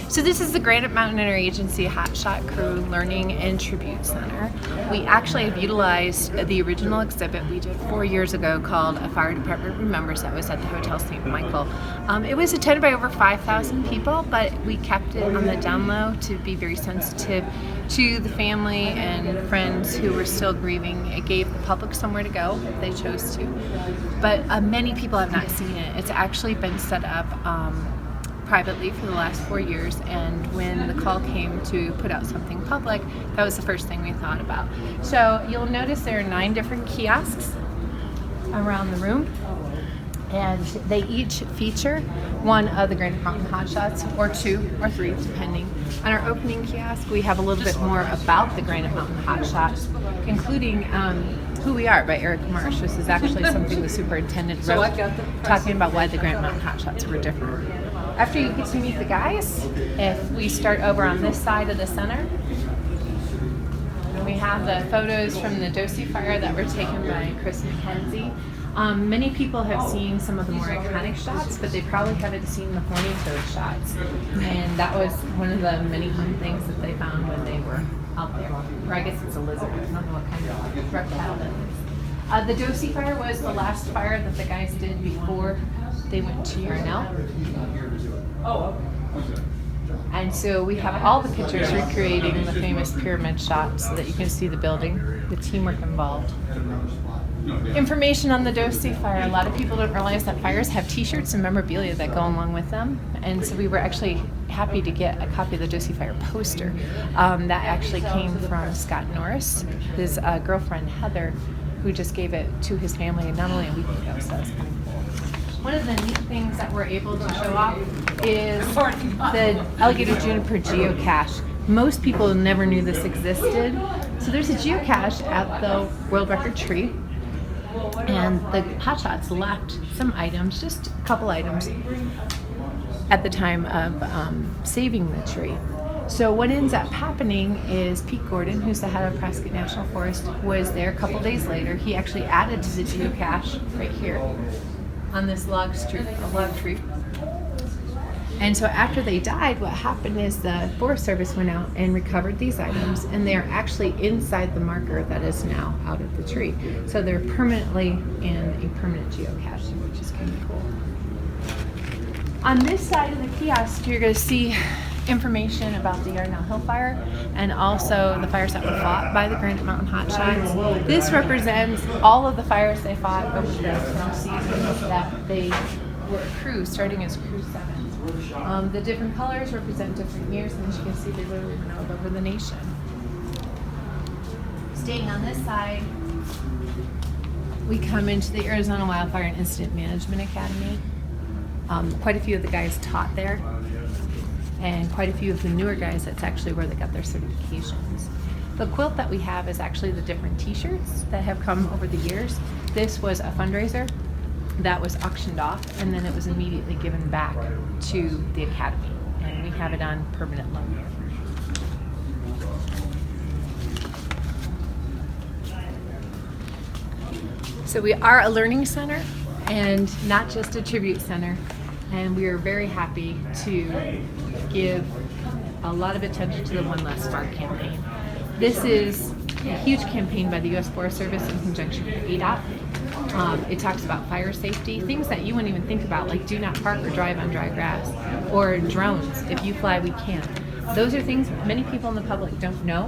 So this is the Granite Mountain Interagency Hotshot Crew Learning and Tribute Center. We actually have utilized the original exhibit we did 4 years ago called A Fire Department Remembers that was at the Hotel St. Michael. It was attended by over 5,000 people, but we kept it on the down low to be very sensitive to the family and friends who were still grieving. It gave the public somewhere to go if they chose to. But many people have not seen it. It's actually been set up privately for the last 4 years, and when the call came to put out something public, that was the first thing we thought about. So you'll notice there are 9 different kiosks around the room, and they each feature one of the Granite Mountain Hotshots, or 2 or 3 depending. On our opening kiosk we have a little bit more about the Granite Mountain Hotshots, including Who We Are by Eric Marsh. This is actually something the superintendent wrote, talking about why the Granite Mountain Hotshots were different. After you get to meet the guys, if we start over on this side of the center, we have the photos from the Adobe Fire that were taken by Chris McKenzie. Many people have seen some of the more iconic shots, but they probably haven't seen the horny toad shots. And that was one of the many fun things that they found when they were out there. Or I guess it's a lizard. I don't know what kind of reptile that is. The Adobe Fire was the last fire that the guys did before they went to Yarnell. And so we have all the pictures recreating the famous pyramid shot so that you can see the building, the teamwork involved. Information on the Adobe Fire. A lot of people don't realize that fires have t-shirts and memorabilia that go along with them. And so we were actually happy to get a copy of the Adobe Fire poster. That actually came from Scott Norris, his girlfriend Heather, who just gave it to his family not only a week ago, so that's kind of cool. One of the neat things that we're able to show off is the Alligator Juniper geocache. Most people never knew this existed. So there's a geocache at the World Record tree, and the Hotshots left some items, just a couple items, at the time of saving the tree. So what ends up happening is Pete Gordon, who's the head of Prescott National Forest, was there a couple days later. He actually added to the geocache right here on this log tree. And so after they died, what happened is the Forest Service went out and recovered these items, and they're actually inside the marker that is now out of the tree. So they're permanently in a permanent geocache, which is kind of cool. On this side of the kiosk, you're going to see information about the Yarnell Fire and also the fires that were fought by the Granite Mountain Hotshots. This represents all of the fires they fought over the summer seasons that they were crew, starting as Crew 7. The different colors represent different years, and as you can see, they literally went all over the nation. Staying on this side, we come into the Arizona Wildfire and Incident Management Academy. Quite a few of the guys taught there, and quite a few of the newer guys, that's actually where they got their certifications. The quilt that we have is actually the different t-shirts that have come over the years. This was a fundraiser that was auctioned off, and then it was immediately given back to the academy, and we have it on permanent loan here. So we are a learning center and not just a tribute center, and we are very happy to give a lot of attention to the One Less Spark campaign. This is a huge campaign by the U.S. Forest Service in conjunction with ADOT. It talks about fire safety, things that you wouldn't even think about, like do not park or drive on dry grass, or drones. If you fly, we can't. Those are things many people in the public don't know.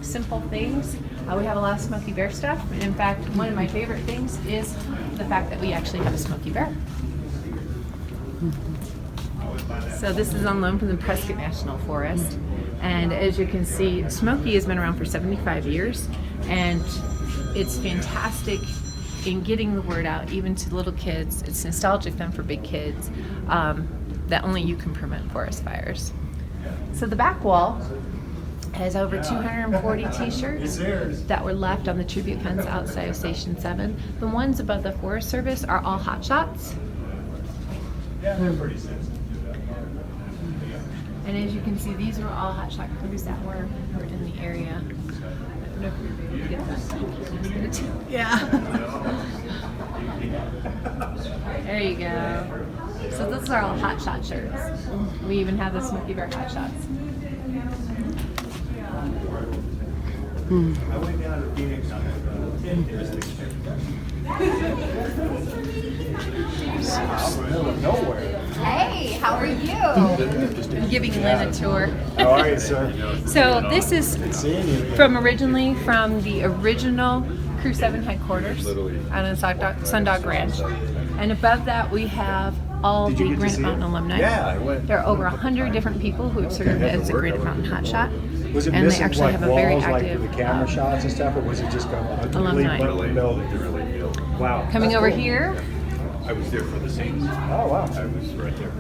Simple things. We have a lot of Smokey Bear stuff. And in fact, one of my favorite things is the fact that we actually have a Smokey Bear. So this is on loan from the Prescott National Forest. And as you can see, Smokey has been around for 75 years, and it's fantastic in getting the word out, even to little kids. It's nostalgic then for big kids, that only you can prevent forest fires. So the back wall has over 240 t-shirts that were left on the tribute fence outside of Station 7. The ones above the Forest Service are all Hotshots. Yeah, they're pretty sensitive. And as you can see, these were all hotshot crews that were in the area. I don't know if we were able to get that. Yeah. There you go. So those are all Hotshot shirts. We even have the Smokey Bear Hotshots. I went down to Phoenix on middle of nowhere. Hey, how are you? I'm giving Lynn a tour. How are you, sir? So this is Seeing you. originally from the original Crew 7 headquarters on a Sundog Ranch. And above that we have all the Granite Mountain alumni. Yeah, I went. There are over 100 different people who have served as the Granite Mountain Hotshot. Was it and they missing actually like have a very walls, like active with the camera shots and stuff, or was it just a complete alumni. building? Wow. Coming That's over cool. here, I was there for the scenes. Oh wow. I was right there.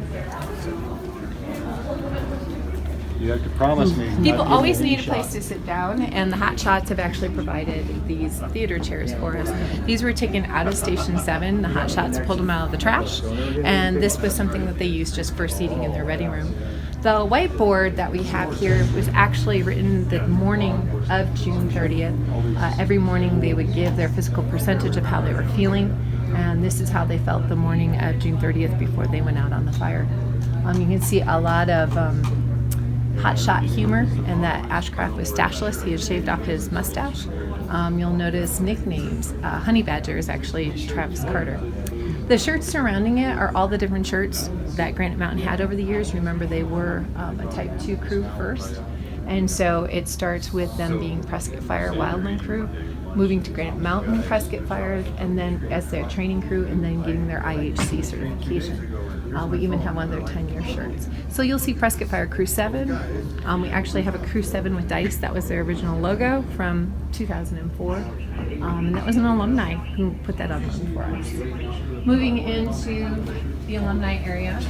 You have to promise me. people always need a place to sit down, and the Hotshots have actually provided these theater chairs for us. These were taken out of Station 7. The Hotshots pulled them out of the trash, and this was something that they used just for seating in their ready room. The whiteboard that we have here was actually written the morning of June 30th. Every morning they would give their physical percentage of how they were feeling, and this is how they felt the morning of June 30th before they went out on the fire. You can see a lot of Hotshot humor, and that Ashcraft was stashless. He had shaved off his mustache. You'll notice nicknames. Honey Badger is actually Travis Carter. The shirts surrounding it are all the different shirts that Granite Mountain had over the years. Remember, they were a Type 2 crew first, and so it starts with them being Prescott Fire Wildland crew, moving to Granite Mountain Prescott Fire, and then as their training crew, and then getting their IHC certification. We even have one of their 10-year shirts. So you'll see Prescott Fire Crew 7. We actually have a Crew 7 with dice. That was their original logo from 2004. And that was an alumni who put that on for us. Moving into the alumni area.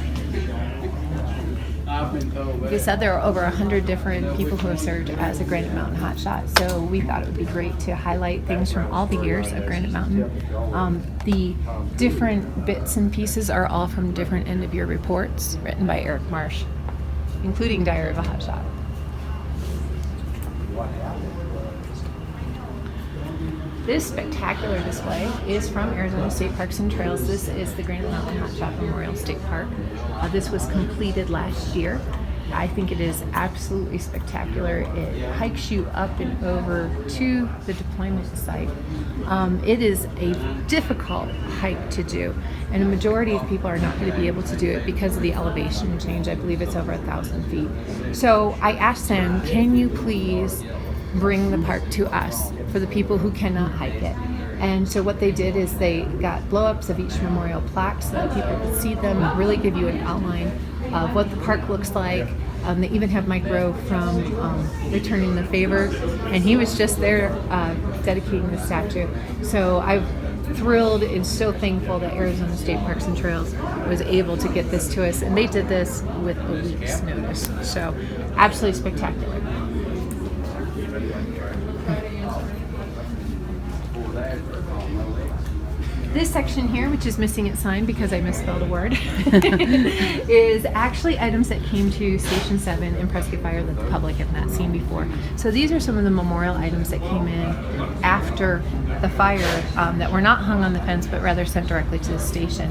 Like I said, there are over 100 different people who have served as a Granite Mountain Hotshot, so we thought it would be great to highlight things from all the years of Granite Mountain. The different bits and pieces are all from different end-of-year reports written by Eric Marsh, including Diary of a Hotshot. This spectacular display is from Arizona State Parks and Trails. This is the Granite Mountain Hotshot Memorial State Park. This was completed last year. I think it is absolutely spectacular. It hikes you up and over to the deployment site. It is a difficult hike to do, and a majority of people are not going to be able to do it because of the elevation change. I believe it's over 1,000 feet. So I asked them, can you please bring the park to us for the people who cannot hike it? And so what they did is they got blow-ups of each memorial plaque so that people could see them, really give you an outline of what the park looks like. They even have Mike Rowe from Returning the Favor, and he was just there dedicating the statue. So I'm thrilled and so thankful that Arizona State Parks and Trails was able to get this to us, and they did this with a week's notice. So absolutely spectacular. This section here, which is missing its sign because I misspelled a word, is actually items that came to Station 7 in Prescott Fire that the public have not seen before. So these are some of the memorial items that came in after the fire that were not hung on the fence but rather sent directly to the station.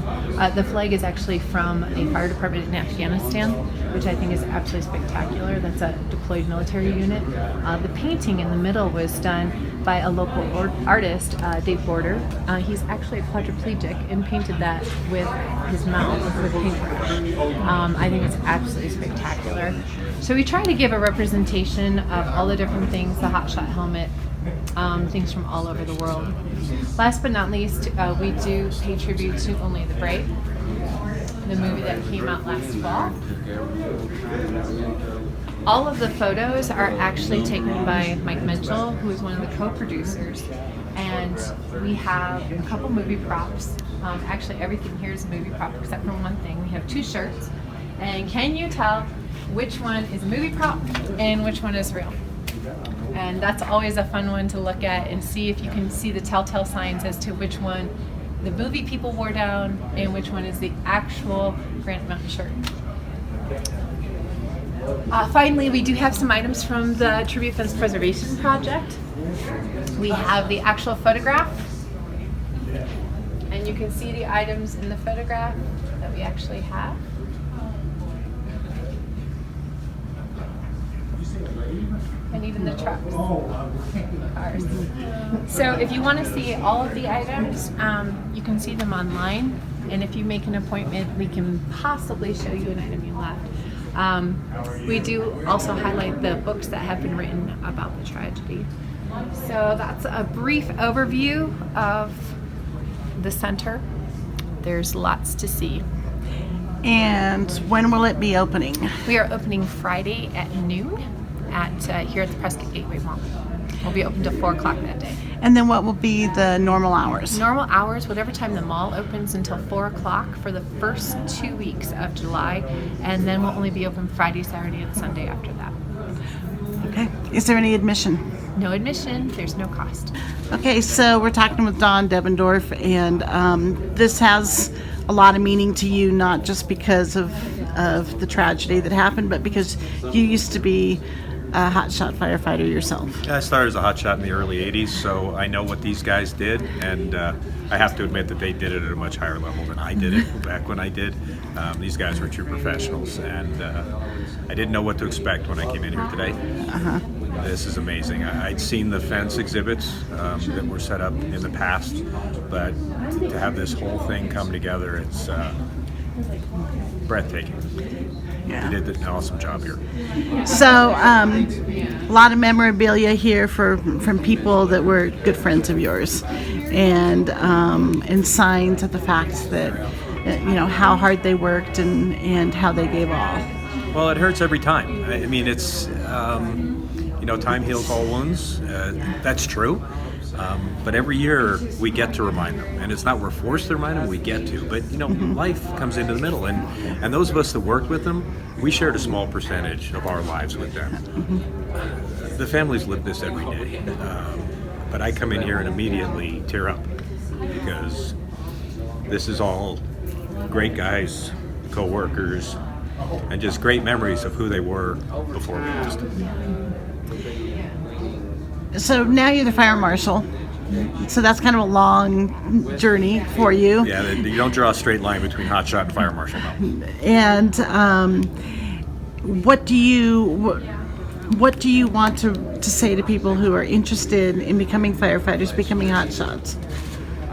The flag is actually from a fire department in Afghanistan, which I think is absolutely spectacular. That's a deployed military unit. The painting in the middle was done by a local artist, Dave Border. He's actually a quadriplegic and painted that with his mouth with paintbrush. I think it's absolutely spectacular. So we try to give a representation of all the different things, the Hotshot helmet, things from all over the world. Last but not least, we do pay tribute to Only the Brave, the movie that came out last fall. All of the photos are actually taken by Mike Mitchell, who is one of the co-producers, and we have a couple movie props. Actually, everything here is a movie prop except for one thing. We have 2 shirts, and can you tell which one is a movie prop and which one is real? And that's always a fun one to look at and see if you can see the telltale signs as to which one the movie people wore down and which one is the actual Granite Mountain shirt. Finally, we do have some items from the Tribute Fence Preservation Project. We have the actual photograph, and you can see the items in the photograph that that we actually have. And even the trucks, cars. So if you want to see all of the items, you can see them online. And if you make an appointment, we can possibly show you an item you left. We do also highlight the books that have been written about the tragedy. So that's a brief overview of the center. There's lots to see. And when will it be opening? We are opening Friday at noon at here at the Prescott Gateway Mall. We'll be open till 4 o'clock that day. And then what will be the normal hours? Normal hours, whatever time the mall opens, until 4 o'clock for the first 2 weeks of July, and then we'll only be open Friday, Saturday, and Sunday after that. Okay. Is there any admission? No admission, there's no cost. Okay, so we're talking with Don Devendorf, and this has a lot of meaning to you, not just because of the tragedy that happened, but because you used to be a hotshot firefighter yourself. I started as a hotshot in the early 80s, so I know what these guys did, and I have to admit that they did it at a much higher level than I did it back when I did. These guys were true professionals, and I didn't know what to expect when I came in here today. This is amazing. I'd seen the fence exhibits that were set up in the past, but to have this whole thing come together, it's breathtaking. Yeah. You did an awesome job here. So, a lot of memorabilia here from people that were good friends of yours, and signs of the fact that how hard they worked and how they gave all. Well, it hurts every time. I mean, it's time heals all wounds. That's true. But every year we get to remind them, and it's not we're forced to remind them, we get to. But life comes into the middle, and those of us that worked with them, we shared a small percentage of our lives with them. The families live this every day, but I come in here and immediately tear up because this is all great guys, co-workers, and just great memories of who they were before we lost them. So now you're the fire marshal. So that's kind of a long journey for you. Yeah, you don't draw a straight line between hotshot and fire marshal, no. And what do you want to say to people who are interested in becoming firefighters, becoming hotshots?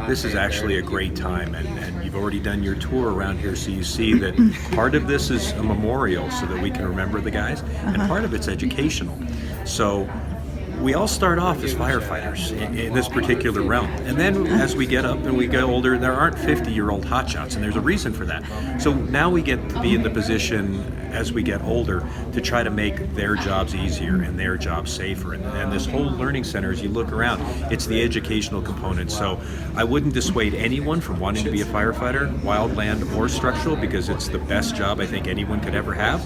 This is actually a great time, and you've already done your tour around here, so you see that part of this is a memorial so that we can remember the guys, and part of it's educational. So we all start off as firefighters in this particular realm. And then as we get up and we get older, there aren't 50-year-old hotshots, and there's a reason for that. So now we get to be in the position as we get older to try to make their jobs easier and their jobs safer. And this whole learning center, as you look around, it's the educational component. So I wouldn't dissuade anyone from wanting to be a firefighter, wildland or structural, because it's the best job I think anyone could ever have.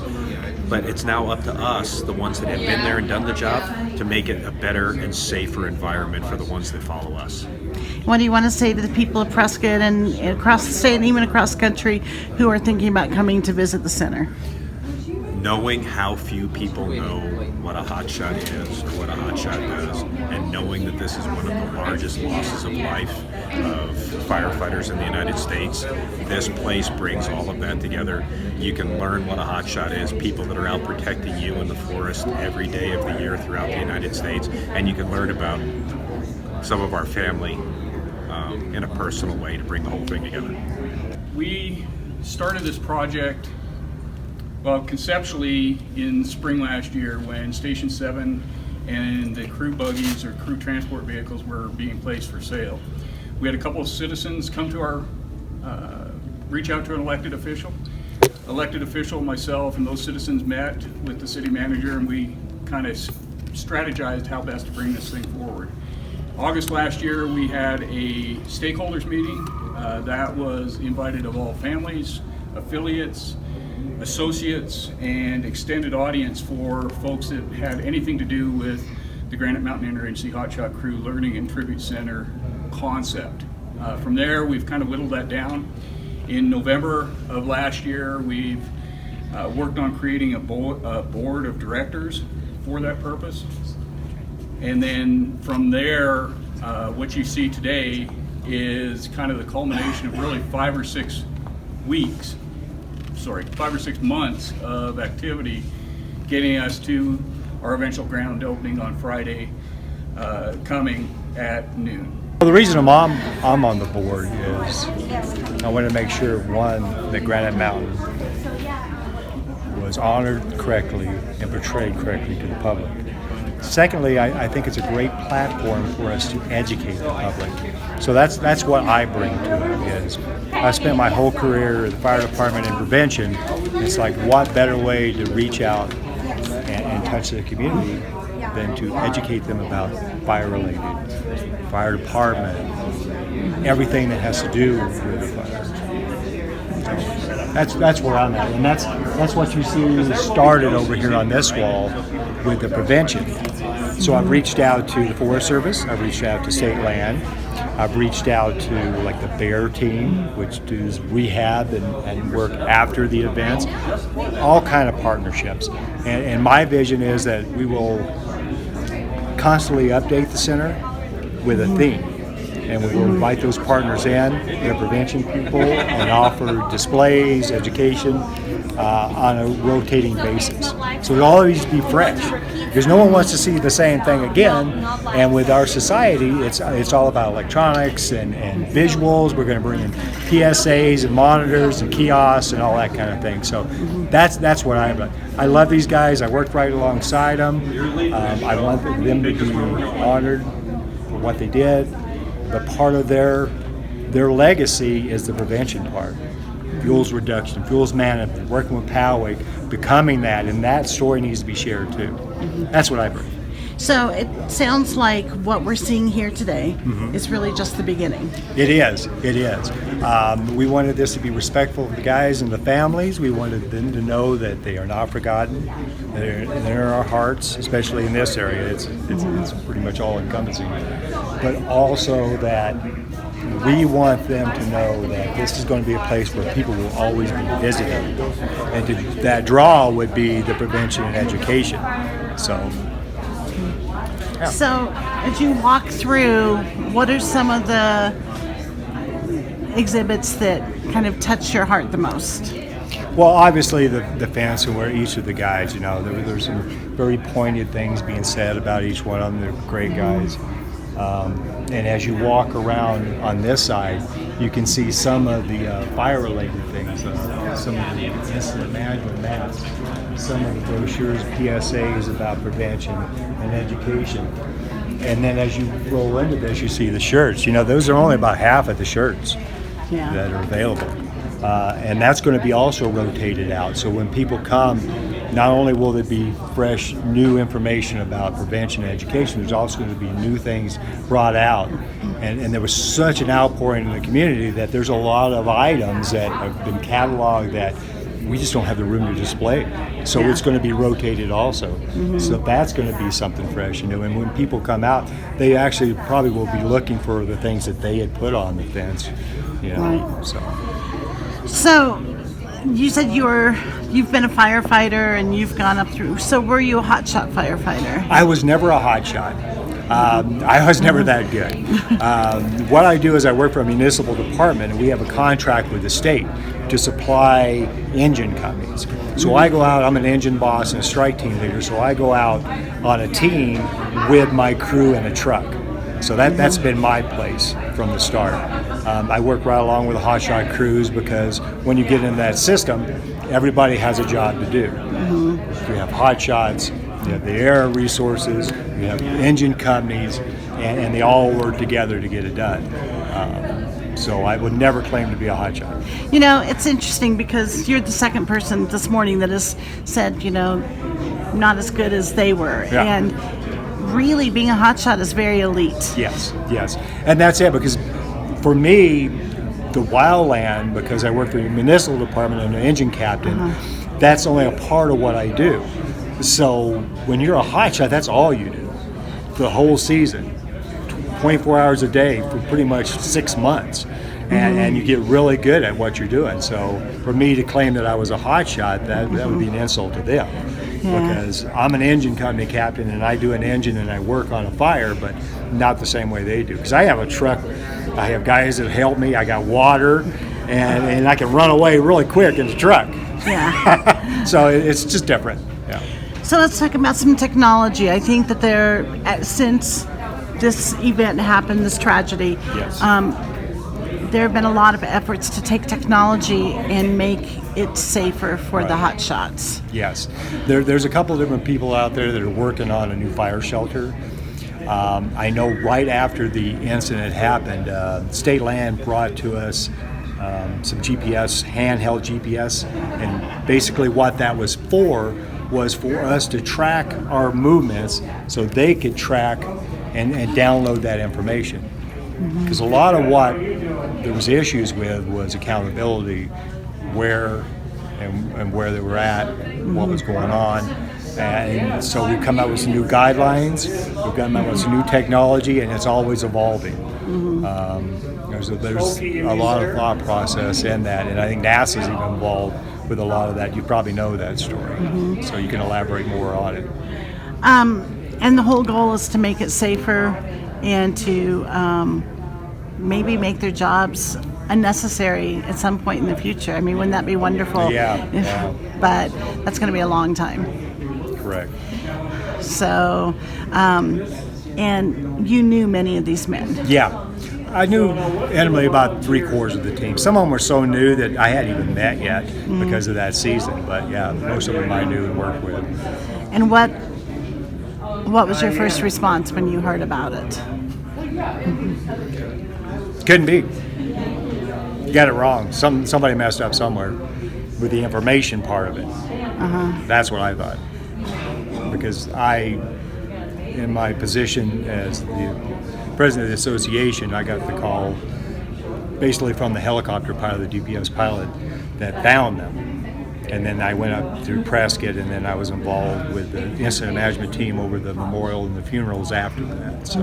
But it's now up to us, the ones that have been there and done the job, to make it a better and safer environment for the ones that follow us. What do you want to say to the people of Prescott and across the state and even across the country who are thinking about coming to visit the center? Knowing how few people know what a hotshot is or what a hotshot does, and knowing that this is one of the largest losses of life of firefighters in the United States, this place brings all of that together. You can learn what a hotshot is, people that are out protecting you in the forest every day of the year throughout the United States, and you can learn about some of our family in a personal way to bring the whole thing together. We started this project, conceptually in spring last year when Station 7 and the crew buggies or crew transport vehicles were being placed for sale. We had a couple of citizens come to our, reach out to an elected official. Elected official, myself, and those citizens met with the city manager, and we kind of strategized how best to bring this thing forward. August last year, we had a stakeholders meeting that was invited of all families, affiliates, associates, and extended audience for folks that had anything to do with the Granite Mountain Interagency Hotshot Crew Learning and Tribute Center concept. From there, we've kind of whittled that down. In November of last year, we've worked on creating a board of directors for that purpose. And then from there, what you see today is kind of the culmination of really 5 or 6 weeks 5 or 6 months of activity, getting us to our eventual grand opening on Friday, coming at noon. Well, the reason I'm on the board is I want to make sure, one, that Granite Mountain was honored correctly and portrayed correctly to the public. Secondly, I think it's a great platform for us to educate the public. So that's what I bring to it. Is I spent my whole career at the fire department in prevention. It's like, what better way to reach out and touch the community than to educate them about fire-related, fire department, everything that has to do with the fire. That's where I'm at, and that's what you see started over here on this wall with the prevention. So I've reached out to the Forest Service, I've reached out to State Land, I've reached out to like the Bear team, which does rehab and work after the events, all kind of partnerships. And my vision is that we will constantly update the center with a theme. And we will invite those partners in, the prevention people, and offer displays, education on a rotating basis. So it'll always be fresh, because no one wants to see the same thing again. And with our society, it's all about electronics and visuals. We're going to bring in PSAs and monitors and kiosks and all that kind of thing. So that's what I love these guys. I worked right alongside them. I want them to be honored for what they did. But part of their legacy is the prevention part. Fuels reduction, fuels management, working with Poway, becoming that, and that story needs to be shared too. That's what I bring. So it sounds like what we're seeing here today is really just the beginning. It is. We wanted this to be respectful of the guys and the families. We wanted them to know that they are not forgotten. They're in our hearts, especially in this area. It's pretty much all encompassing. But also that we want them to know that this is going to be a place where people will always be visiting. And that draw would be the prevention and education. So. Yeah. So, as you walk through, what are some of the exhibits that kind of touch your heart the most? Well, obviously the fans who were each of the guys, there's some very pointed things being said about each one of them. They're great guys. And as you walk around on this side, you can see some of the fire-related things, some of the incident management maps, some of the brochures, PSAs about prevention and education. And then as you roll into this, you see the shirts. Those are only about half of the shirts that are available. And that's going to be also rotated out. So when people come, not only will there be fresh, new information about prevention and education, there's also going to be new things brought out. And there was such an outpouring in the community that there's a lot of items that have been cataloged that we just don't have the room to display. So it's going to be rotated also. So that's going to be something fresh. And when people come out, they actually probably will be looking for the things that they had put on the fence. Right. So you said you've been a firefighter and you've gone up through. So were you a hotshot firefighter? I was never a hotshot. I was never that good. What I do is I work for a municipal department, and we have a contract with the state to supply engine companies. So I go out, I'm an engine boss and a strike team leader, so I go out on a team with my crew in a truck. So that's been my place from the start. I work right along with the hotshot crews because when you get into that system, everybody has a job to do. You have hotshots, you have the air resources, you have engine companies, and they all work together to get it done. So I would never claim to be a hotshot. It's interesting because you're the second person this morning that has said, not as good as they were. Yeah. And really being a hotshot is very elite. Yes. And that's it, because for me, the wildland, because I work for the municipal department and an engine captain, that's only a part of what I do. So when you're a hotshot, that's all you do the whole season, 24 hours a day for pretty much 6 months. And you get really good at what you're doing. So for me to claim that I was a hotshot, that would be an insult to them. Because I'm an engine company captain and I do an engine and I work on a fire, but not the same way they do. Because I have a truck, I have guys that help me, I got water, and I can run away really quick in the truck. Yeah. So it's just different. Yeah. So let's talk about some technology. I think that since this event happened, this tragedy, Yes. There have been a lot of efforts to take technology and make it safer for the hotshots. Yes. There's a couple of different people out there that are working on a new fire shelter. I know right after the incident happened, State Land brought to us some GPS, handheld GPS, and basically what that was for us to track our movements so they could track and download that information. Because a lot of what there was issues with was accountability, where and where they were at, what was going on. And so we've come out with some new guidelines, we've come out with some new technology, and it's always evolving. There's a lot of thought process in that, and I think NASA's even involved with a lot of that. You probably know that story, so you can elaborate more on it. And the whole goal is to make it safer and to maybe make their jobs unnecessary at some point in the future. I mean, wouldn't that be wonderful? Yeah. But that's going to be a long time. Correct. So, and you knew many of these men. Yeah. I knew intimately about 3/4 of the team. Some of them were so new that I hadn't even met yet because of that season. But yeah, most of them I knew and worked with. And what was your first response when you heard about it? Couldn't be. You got it wrong. Somebody messed up somewhere with the information part of it. That's what I thought. Because in my position as the president of the association, I got the call basically from the helicopter pilot, the DPS pilot, that found them. And then I went up through Prescott, and then I was involved with the incident management team over the memorial and the funerals after that. So,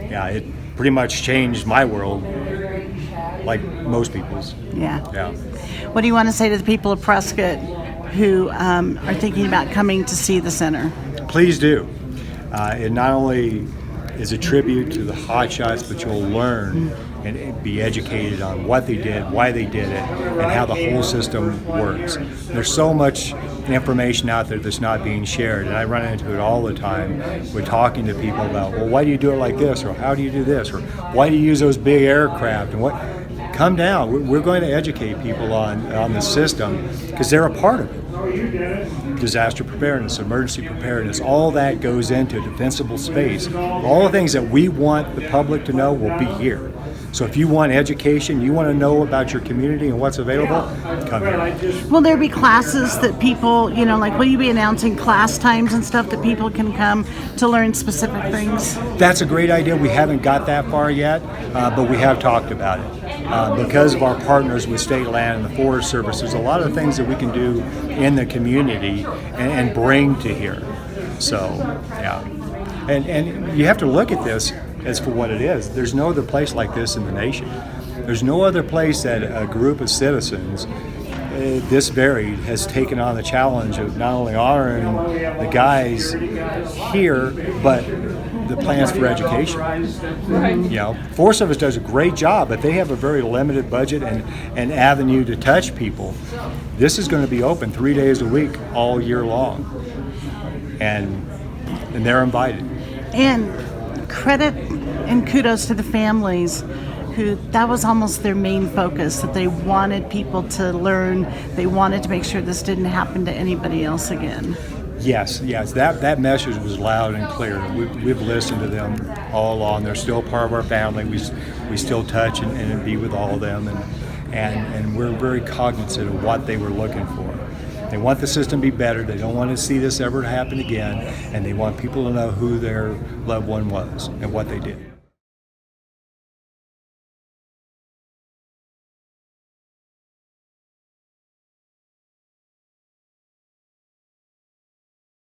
yeah, it pretty much changed my world, like most people's. Yeah. Yeah. What do you want to say to the people of Prescott who are thinking about coming to see the center? Please do. It not only is a tribute to the Hotshots, but you'll learn and be educated on what they did, why they did it, and how the whole system works. There's so much information out there that's not being shared, and I run into it all the time. We're talking to people about, well, why do you do it like this, or how do you do this, or why do you use those big aircraft, and what? Come down. We're going to educate people on the system because they're a part of it. Disaster preparedness, emergency preparedness, all that goes into defensible space. All the things that we want the public to know will be here. So if you want education, you want to know about your community and what's available, come here. Will there be classes that people, like will you be announcing class times and stuff that people can come to learn specific things? That's a great idea. We haven't got that far yet, but we have talked about it. Because of our partners with State Land and the Forest Service, there's a lot of things that we can do in the community and bring to here. So, yeah. And you have to look at this as for what it is. There's no other place like this in the nation. There's no other place that a group of citizens this varied has taken on the challenge of not only honoring the guys here, but the plans for education. Forest Service does a great job, but they have a very limited budget and avenue to touch people. This is going to be open 3 days a week, all year long, and they're invited. And credit and kudos to the families who that was almost their main focus, that they wanted people to learn, they wanted to make sure this didn't happen to anybody else again. Yes, that message was loud and clear. We've listened to them all along. They're still part of our family. We still touch and be with all of them, and we're very cognizant of what they were looking for. They want the system to be better. They don't want to see this ever happen again, and they want people to know who their loved one was and what they did.